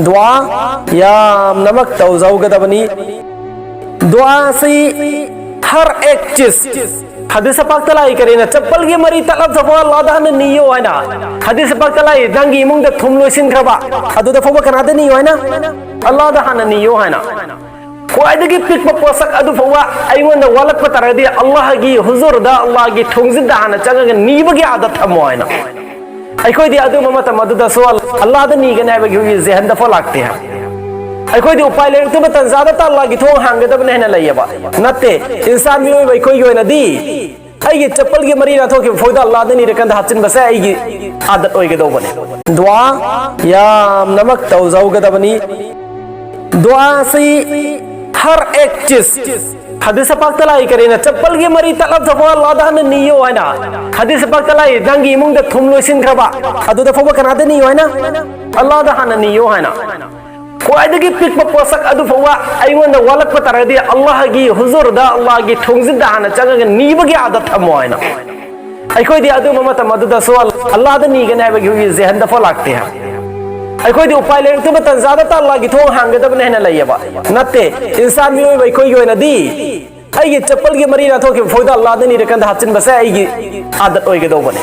दुआ यामनमक तौजौगदबनी। दुआ से हर एक चीज हदीस पाक तलाई करेना चप्पल की मरी तलब जफा अल्लाह दा ने नियो है ना हदीस पाक तलाई दंगी इमुंग द थुम लोसिन खबा अदु द फबा कनादे नियो है ना अल्लाह दा ने नियो है ना ख्वाइदगी पिक पोसक अदु फवा अइवन द वलक पतरदी अल्लाह की हुजूर दा अल्लाह की थुंगजिद दा हना चंग नीबगी आदत थमो है ना अखोय दी अदु ममत मदद सो अल्लाह दा नी गने बगी जहन द फलाकते हैं अखोय दी उपाय लेते बतन ज्यादा ता अल्लाह की थोंग हांगे दब ने लयबा नते इंसान मी वई कोई गोय नदी अई चप्पल की मरी ना थो कि फोदा अल्लाह दा नी रकन हचिन बसे अई आदत होय गदो बने। दुआ यामनमक तौजौगदबनी। दुआ से हर एक चीज हदीस पाक तलाई करेना चप्पल की मरी तलब जफा अल्लाह दा ने नियो है ना हदीस पाक तलाई दंगी इमुंग द थुम लोसिन खबा अदु द फबा कनादे नियो है ना अल्लाह दा ने नियो है ना ख्वाइदगी पिक पोसक अदु फवा अइवन द वलक पतरदी अल्लाह की हुजूर दा अल्लाह की थुंगजिद दा हना चंग नीबगी आदत थमो है ना अखोय दी अदु ममत मदद सो अल्लाह दा नी गने बगी जहन द फलाकते हैं अखोय दी उपाय लेते बतन ज्यादा ता अल्लाह की थोंग हांगे दब ने लयबा नते इंसान मी वई कोई गोय नदी अई चप्पल की मरी ना थो कि फोदा अल्लाह दा नी रकन हचिन बसे अई आदत होय गदो बने।